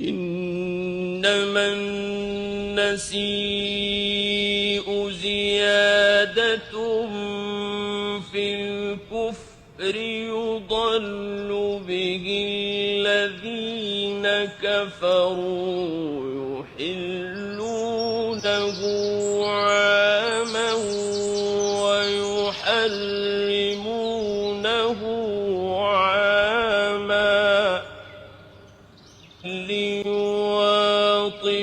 إنما النسيء زيادة في الكفر يضل به الذين كفروا يحلونه عاما ويحرمونه عاما ليواطئوا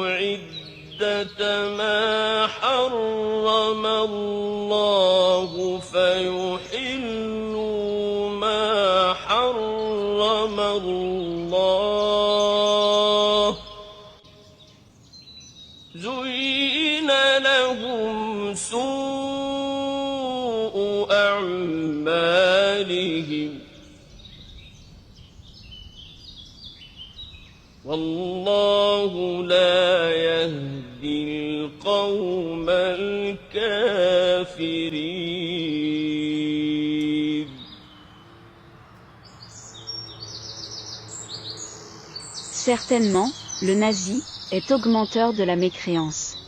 عدة ما حرم الله فيحلوا ما حرم الله زين لهم سوء أعمالهم والله لا يهدي القوم الكافرين. Certainement, le nazi est augmenteur de la mécréance.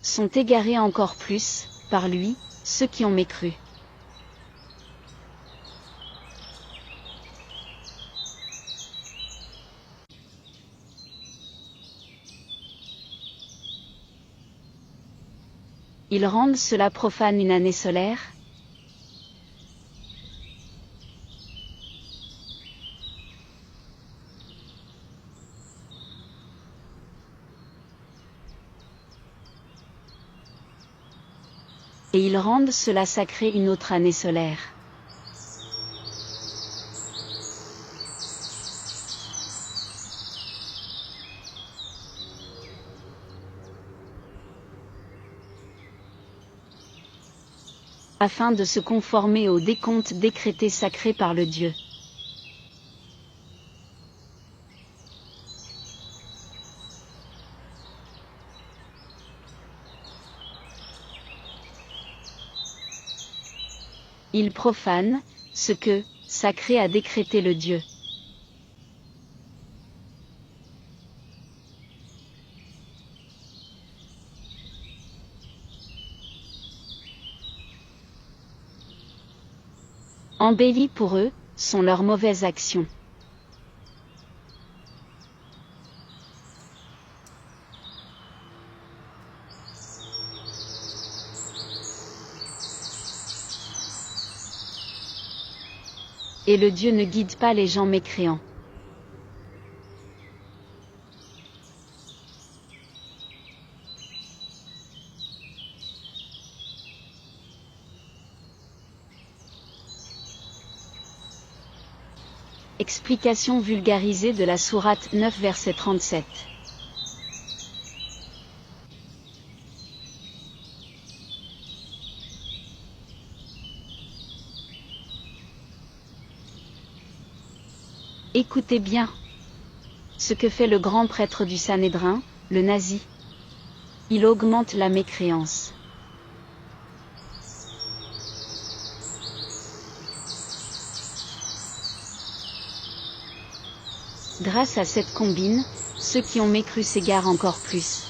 Sont égarés encore plus, par lui, ceux qui ont mécru. Ils rendent cela profane une année solaire? Et ils rendent cela sacré une autre année solaire. Afin de se conformer au décompte décrété sacré par le Dieu. Ils profanent ce que, sacré a décrété le Dieu. Embellis pour eux, sont leurs mauvaises actions. Et le Dieu ne guide pas les gens mécréants. Explication vulgarisée de la sourate 9 verset 37. Écoutez bien ce que fait le grand prêtre du Sanhédrin, le nazi. Il augmente la mécréance. Grâce à cette combine, ceux qui ont mécru s'égarent encore plus.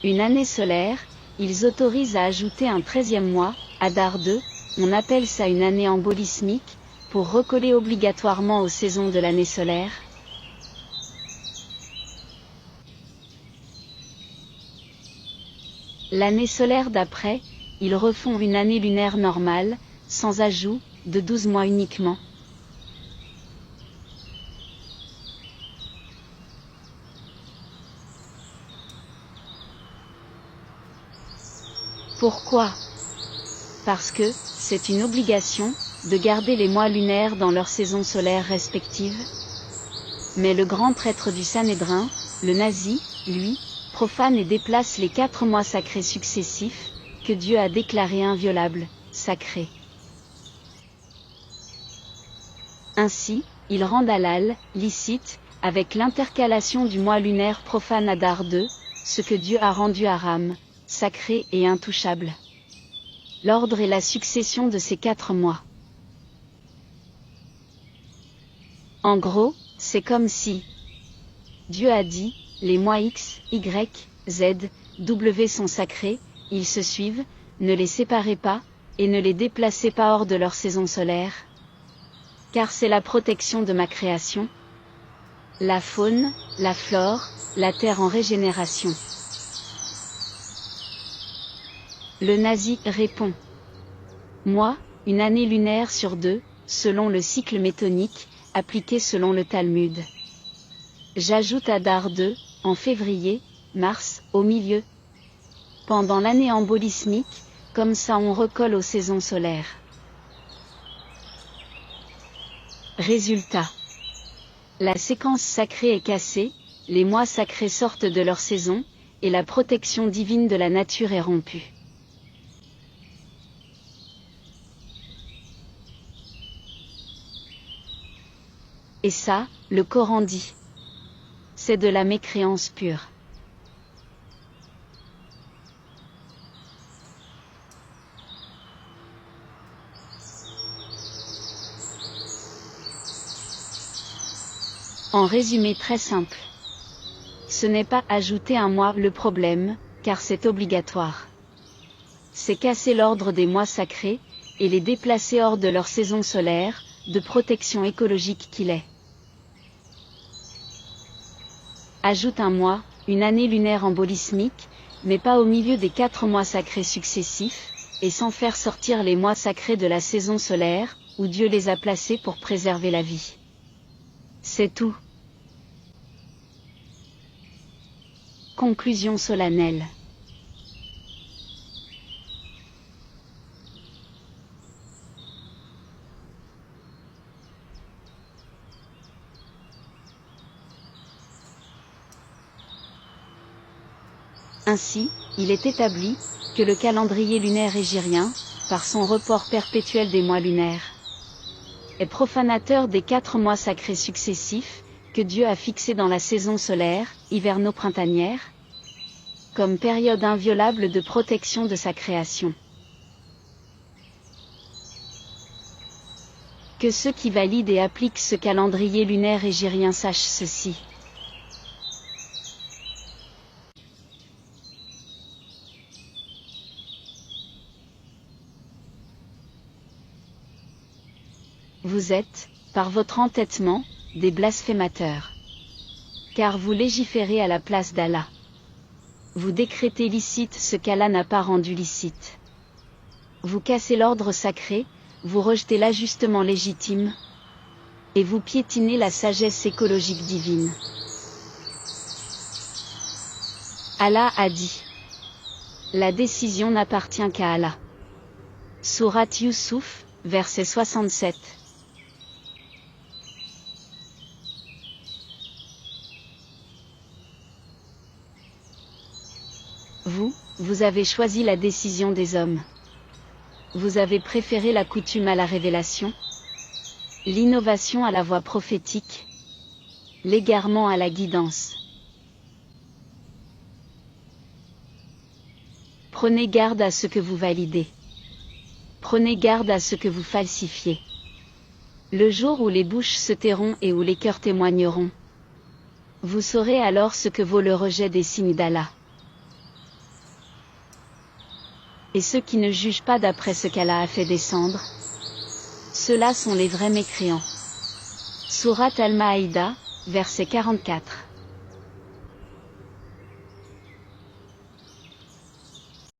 Une année solaire, ils autorisent à ajouter un 13e mois, Adar 2, on appelle ça une année embolismique, pour recoller obligatoirement aux saisons de l'année solaire. L'année solaire d'après, ils refont une année lunaire normale, sans ajout, de 12 mois uniquement. Pourquoi? Parce que, c'est une obligation, de garder les mois lunaires dans leurs saisons solaires respectives. Mais le grand prêtre du Sanhédrin, le nazi, lui, profane et déplace les 4 mois sacrés successifs, que Dieu a déclarés inviolables, sacrés. Ainsi, ils rendent halal, licite, avec l'intercalation du mois lunaire profane Adar 2, ce que Dieu a rendu haram, sacré et intouchable. L'ordre et la succession de ces 4 mois. En gros, c'est comme si Dieu a dit, les mois X, Y, Z, W sont sacrés, ils se suivent, ne les séparez pas, et ne les déplacez pas hors de leur saison solaire. Car c'est la protection de ma création. La faune, la flore, la terre en régénération. Le nazi répond. Moi, une année lunaire sur 2, selon le cycle métonique, appliqué selon le Talmud. J'ajoute Adar 2, en février, mars, au milieu. Pendant l'année embolismique, comme ça on recolle aux saisons solaires. Résultat. La séquence sacrée est cassée, les mois sacrés sortent de leur saison, et la protection divine de la nature est rompue. Et ça, le Coran dit. C'est de la mécréance pure. En résumé très simple. Ce n'est pas ajouter un mois le problème, car c'est obligatoire. C'est casser l'ordre des mois sacrés, et les déplacer hors de leur saison solaire, de protection écologique qu'il est. Ajoute un mois, une année lunaire embolismique, mais pas au milieu des 4 mois sacrés successifs, et sans faire sortir les mois sacrés de la saison solaire, où Dieu les a placés pour préserver la vie. C'est tout. Conclusion solennelle. Ainsi, il est établi que le calendrier lunaire hégirien, par son report perpétuel des mois lunaires, est profanateur des 4 mois sacrés successifs, que Dieu a fixés dans la saison solaire, hiverno-printanière, comme période inviolable de protection de sa création. Que ceux qui valident et appliquent ce calendrier lunaire hégirien sachent ceci. Vous êtes, par votre entêtement, des blasphémateurs. Car vous légiférez à la place d'Allah. Vous décrétez licite ce qu'Allah n'a pas rendu licite. Vous cassez l'ordre sacré, vous rejetez l'ajustement légitime, et vous piétinez la sagesse écologique divine. Allah a dit. La décision n'appartient qu'à Allah. Sourate Youssouf, verset 67. Vous avez choisi la décision des hommes. Vous avez préféré la coutume à la révélation, l'innovation à la voie prophétique, l'égarement à la guidance. Prenez garde à ce que vous validez. Prenez garde à ce que vous falsifiez. Le jour où les bouches se tairont et où les cœurs témoigneront, vous saurez alors ce que vaut le rejet des signes d'Allah. Et ceux qui ne jugent pas d'après ce qu'Allah a fait descendre, ceux-là sont les vrais mécréants. Sourate Al-Maïda, verset 44.